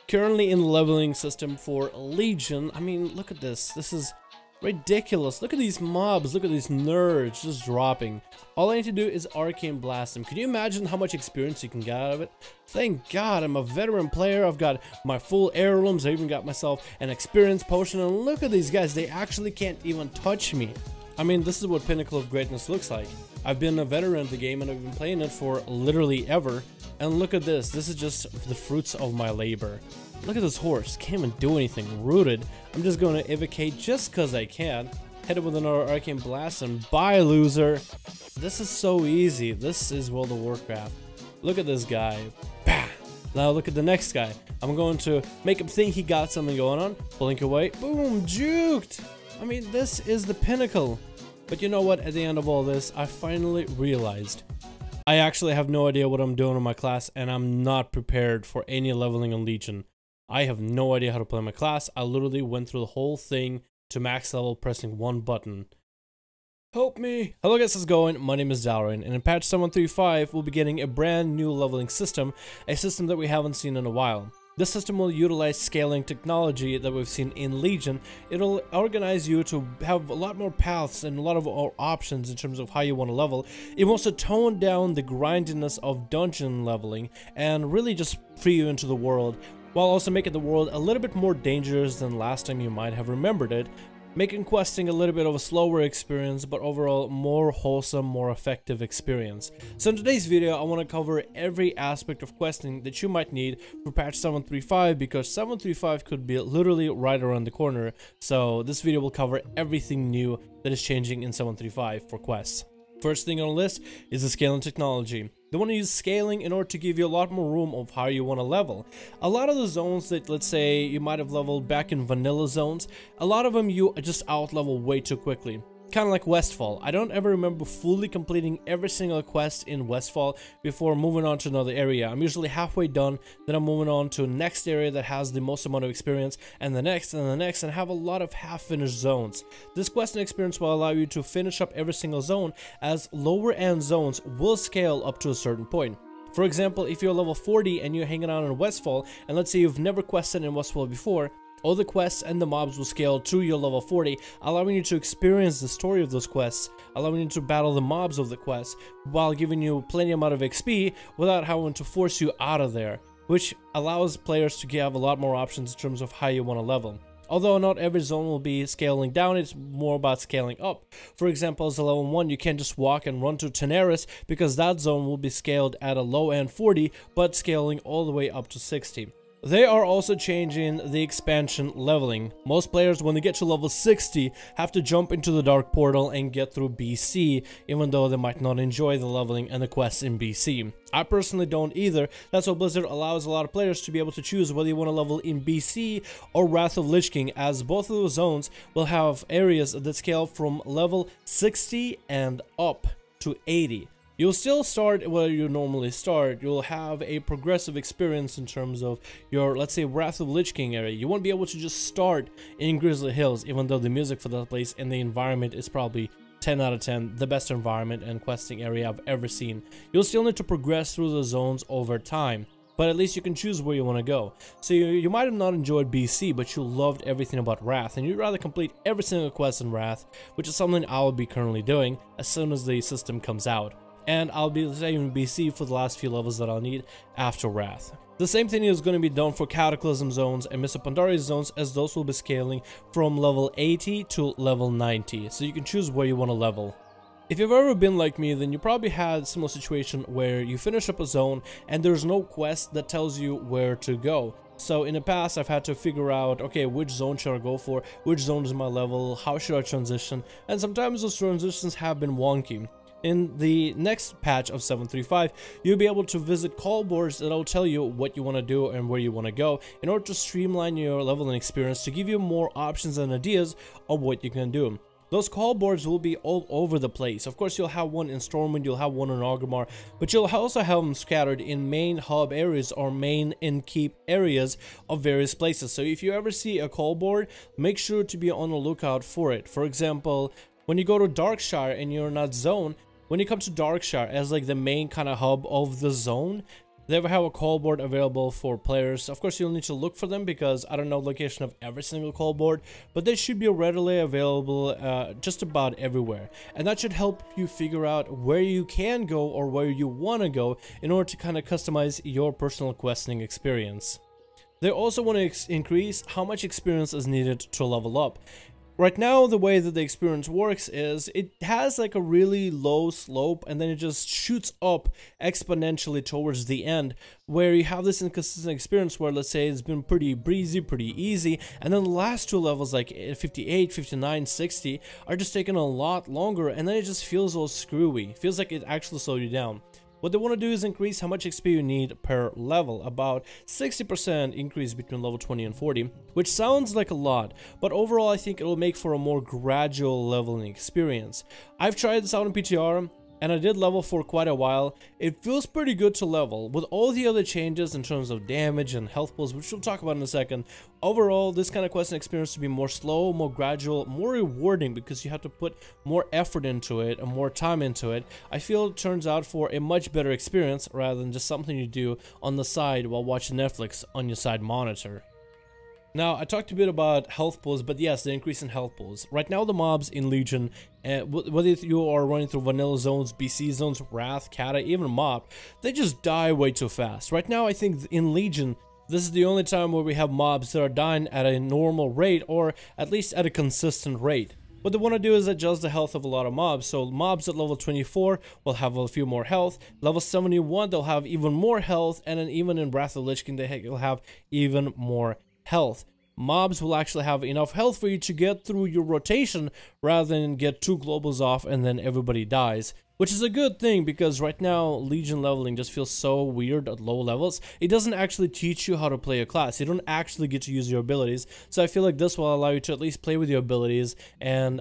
currently in the leveling system for Legion. I mean, look at this. This is ridiculous. Look at these mobs. Look at these nerds just dropping. All I need to do is arcane blast them. Can you imagine how much experience you can get out of it? Thank God I'm a veteran player. I've got my full heirlooms. I even got myself an experience potion. And look at these guys. They actually can't even touch me. I mean, this is what Pinnacle of Greatness looks like. I've been a veteran of the game and I've been playing it for literally ever. And look at this. This is just the fruits of my labor. Look at this horse. Can't even do anything. Rooted. I'm just going to evocate just because I can. Hit it with another arcane blast and bye, loser. This is so easy. This is World of Warcraft. Look at this guy. Bah! Now look at the next guy. I'm going to make him think he got something going on. Blink away. Boom! Juked! I mean, this is the pinnacle. But you know what? At the end of all this, I finally realized I actually have no idea what I'm doing in my class, and I'm not prepared for any leveling on Legion. I have no idea how to play my class. I literally went through the whole thing to max level pressing one button. Help me! Hello guys, how's it going? My name is Dalrin, and in patch 735 we'll be getting a brand new leveling system, a system that we haven't seen in a while. This system will utilize scaling technology that we've seen in Legion. It'll organize you to have a lot more paths and a lot of options in terms of how you want to level. It wants to tone down the grindiness of dungeon leveling and really just free you into the world, while also making the world a little bit more dangerous than last time you might have remembered it, making questing a little bit of a slower experience, but overall more wholesome, more effective experience. So in today's video, I want to cover every aspect of questing that you might need for patch 735, because 735 could be literally right around the corner. So this video will cover everything new that is changing in 735 for quests. First thing on the list is the scaling technology. They want to use scaling in order to give you a lot more room of how you want to level. A lot of the zones that, let's say, you might have leveled back in vanilla zones, a lot of them you just out level way too quickly. Kind of like Westfall. I don't ever remember fully completing every single quest in Westfall before moving on to another area. I'm usually halfway done, then I'm moving on to the next area that has the most amount of experience, and the next, and the next, and have a lot of half-finished zones. This questing experience will allow you to finish up every single zone, as lower end zones will scale up to a certain point. For example, if you're level 40 and you're hanging out in Westfall, and let's say you've never quested in Westfall before, all the quests and the mobs will scale to your level 40, allowing you to experience the story of those quests, allowing you to battle the mobs of the quests, while giving you plenty amount of XP without having to force you out of there, which allows players to have a lot more options in terms of how you want to level. Although not every zone will be scaling down, it's more about scaling up. For example, as a level 1, you can't just walk and run to Teneris, because that zone will be scaled at a low end 40, but scaling all the way up to 60. They are also changing the expansion leveling. Most players, when they get to level 60, have to jump into the Dark Portal and get through BC, even though they might not enjoy the leveling and the quests in BC. I personally don't either. That's why Blizzard allows a lot of players to be able to choose whether you want to level in BC or Wrath of Lich King, as both of those zones will have areas that scale from level 60 and up to 80. You'll still start where you normally start. You'll have a progressive experience in terms of your, let's say, Wrath of Lich King area. You won't be able to just start in Grizzly Hills, even though the music for that place and the environment is probably 10 out of 10, the best environment and questing area I've ever seen. You'll still need to progress through the zones over time, but at least you can choose where you want to go. So you might have not enjoyed BC, but you loved everything about Wrath, and you'd rather complete every single quest in Wrath, which is something I'll be currently doing as soon as the system comes out. And I'll be saving BC for the last few levels that I'll need after Wrath. The same thing is going to be done for Cataclysm zones and Mists of Pandaria zones, as those will be scaling from level 80 to level 90, so you can choose where you want to level. If you've ever been like me, then you probably had a similar situation where you finish up a zone and there's no quest that tells you where to go. So in the past, I've had to figure out, okay, which zone should I go for, which zone is my level, how should I transition, and sometimes those transitions have been wonky. In the next patch of 735, you'll be able to visit call boards that will tell you what you want to do and where you want to go in order to streamline your leveling experience, to give you more options and ideas of what you can do. Those call boards will be all over the place. Of course, you'll have one in Stormwind, you'll have one in Orgrimmar, but you'll also have them scattered in main hub areas or main in-keep areas of various places. So if you ever see a call board, make sure to be on the lookout for it. For example, when you go to Darkshire and you're in that zone, when you come to Darkshire as like the main kind of hub of the zone, They ever have a call board available for players. Of course, you'll need to look for them because I don't know the location of every single call board, but they should be readily available just about everywhere. And that should help you figure out where you can go or where you want to go in order to kind of customize your personal questing experience. They also want to increase how much experience is needed to level up. Right now, the way that the experience works is it has like a really low slope and then it just shoots up exponentially towards the end, where you have this inconsistent experience where, let's say, it's been pretty breezy, pretty easy, and then the last two levels like 58, 59, 60 are just taking a lot longer, and then it just feels all screwy. It feels like it actually slowed you down. What they want to do is increase how much XP you need per level, about 60% increase between level 20 and 40, which sounds like a lot, but overall I think it will make for a more gradual leveling experience. I've tried this out in PTR, and I did level for quite a while. It feels pretty good to level. With all the other changes in terms of damage and health pools, which we'll talk about in a second, overall this kind of questing experience to be more slow, more gradual, more rewarding because you have to put more effort into it and more time into it. I feel it turns out for a much better experience rather than just something you do on the side while watching Netflix on your side monitor. Now, I talked a bit about health pools, but yes, the increase in health pools. Right now, the mobs in Legion, whether you are running through vanilla zones, BC zones, Wrath, Kata, even Mob, they just die way too fast. Right now, I think in Legion, this is the only time where we have mobs that are dying at a normal rate, or at least at a consistent rate. What they want to do is adjust the health of a lot of mobs. So mobs at level 24 will have a few more health. Level 71, they'll have even more health, and then even in Wrath of Lich King, they'll have even more health. Mobs will actually have enough health for you to get through your rotation rather than get 2 globals off and then everybody dies, which is a good thing because right now Legion leveling just feels so weird at low levels. It doesn't actually teach you how to play a class. You don't actually get to use your abilities, so I feel like this will allow you to at least play with your abilities, and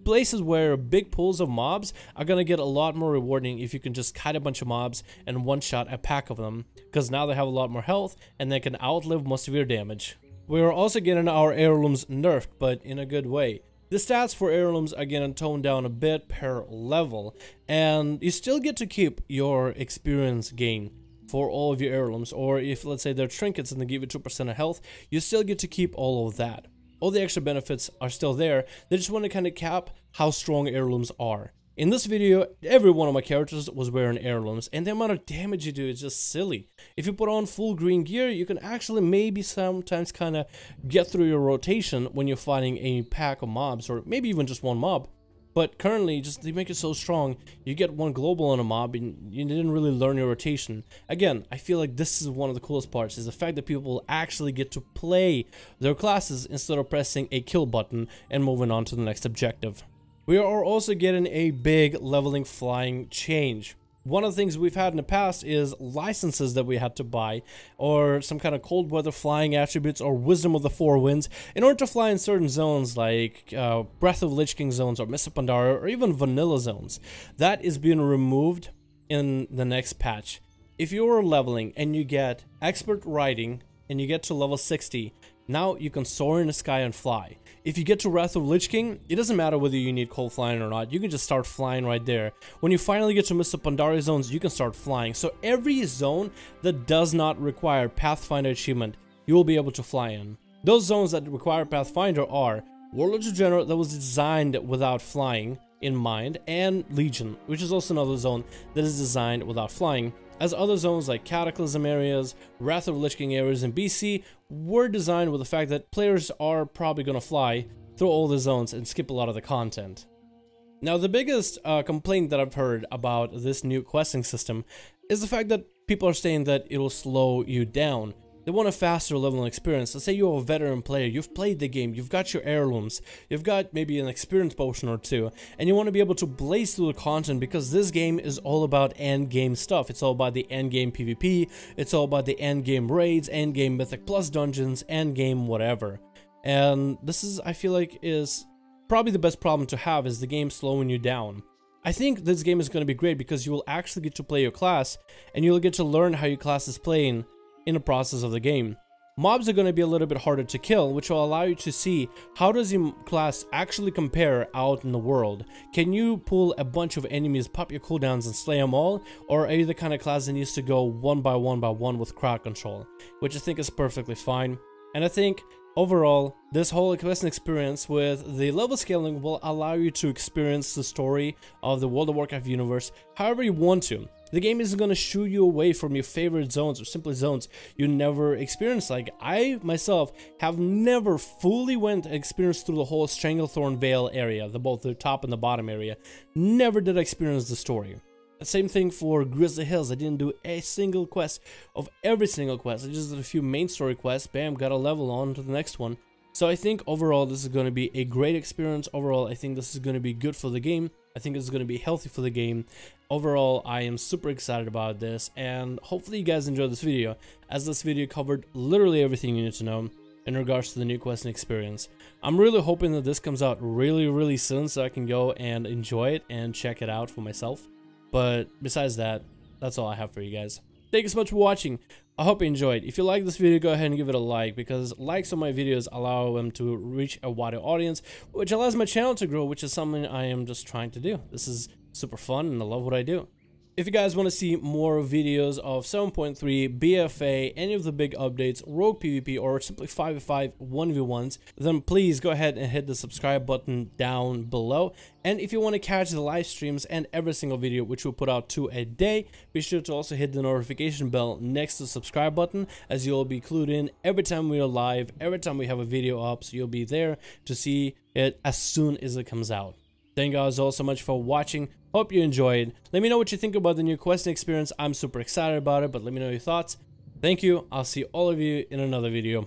places where big pools of mobs are gonna get a lot more rewarding if you can just kite a bunch of mobs and one-shot a pack of them, because now they have a lot more health and they can outlive most of your damage. We are also getting our Heirlooms nerfed, but in a good way. The stats for Heirlooms are getting toned down a bit per level, and you still get to keep your experience gain for all of your Heirlooms, or if, let's say, they're trinkets and they give you 2% of health, you still get to keep all of that. All the extra benefits are still there. They just want to kind of cap how strong Heirlooms are. In this video, every one of my characters was wearing Heirlooms, and the amount of damage you do is just silly. If you put on full green gear, you can actually maybe sometimes kind of get through your rotation when you're fighting a pack of mobs, or maybe even just one mob. But currently, just they make it so strong, you get 1 global on a mob and you didn't really learn your rotation. Again, I feel like this is one of the coolest parts, is the fact that people actually get to play their classes instead of pressing a kill button and moving on to the next objective. We are also getting a big leveling flying change. One of the things we've had in the past is licenses that we had to buy, or some kind of cold weather flying attributes or wisdom of the 4 winds in order to fly in certain zones like Breath of Lich King zones or Mists of Pandaria or even vanilla zones. That is being removed in the next patch. If you are leveling and you get expert riding and you get to level 60, now you can soar in the sky and fly. If you get to Wrath of Lich King, it doesn't matter whether you need cold flying or not, you can just start flying right there. When you finally get to Mists of Pandaria zones, you can start flying. So every zone that does not require Pathfinder achievement, you will be able to fly in. Those zones that require Pathfinder are Warlord Degenerate, that was designed without flying in mind, and Legion, which is also another zone that is designed without flying, as other zones like Cataclysm areas, Wrath of Lich King areas, and BC were designed with the fact that players are probably going to fly through all the zones and skip a lot of the content. Now, the biggest complaint that I've heard about this new questing system is the fact that people are saying that it will slow you down. They want a faster leveling experience. Let's say you're a veteran player, you've played the game, you've got your Heirlooms, you've got maybe an experience potion or 2, and you want to be able to blaze through the content because this game is all about end game stuff. It's all about the end game PvP, it's all about the end game raids, end game Mythic Plus dungeons, end game whatever. And this is, I feel like, is probably the best problem to have, is the game slowing you down. I think this game is going to be great because you will actually get to play your class, and you'll get to learn how your class is playing in the process of the game. Mobs are going to be a little bit harder to kill, which will allow you to see how does your class actually compare out in the world. Can you pull a bunch of enemies, pop your cooldowns and slay them all, or are you the kind of class that needs to go one by one with crowd control, which I think is perfectly fine. And I think overall, this whole questing experience with the level scaling will allow you to experience the story of the World of Warcraft universe however you want to. The game isn't going to shoo you away from your favorite zones or simply zones you never experienced. Like, I myself have never fully went and experienced through the whole Stranglethorn Vale area, both the top and the bottom area. Never did I experience the story. Same thing for Grizzly Hills. I didn't do a single quest of every single quest. I just did a few main story quests, bam, got a level on to the next one. So I think overall this is going to be a great experience. Overall, I think this is going to be good for the game. I think it's going to be healthy for the game. Overall, I am super excited about this, and hopefully you guys enjoyed this video, as this video covered literally everything you need to know in regards to the new questing experience. I'm really hoping that this comes out really soon so I can go and enjoy it and check it out for myself. But besides that, that's all I have for you guys. Thank you so much for watching. I hope you enjoyed. If you like this video, go ahead and give it a like, because likes on my videos allow them to reach a wider audience, which allows my channel to grow, which is something I am just trying to do. This is super fun and I love what I do. If you guys want to see more videos of 7.3, BFA, any of the big updates, Rogue PvP, or simply 5v5 1v1s, then please go ahead and hit the subscribe button down below. And if you want to catch the live streams and every single video which we'll put out 2 a day, be sure to also hit the notification bell next to the subscribe button, as you'll be clued in every time we are live, every time we have a video up, so you'll be there to see it as soon as it comes out. Thank you guys all so much for watching. Hope you enjoyed. Let me know what you think about the new questing experience. I'm super excited about it, but let me know your thoughts. Thank you. I'll see all of you in another video.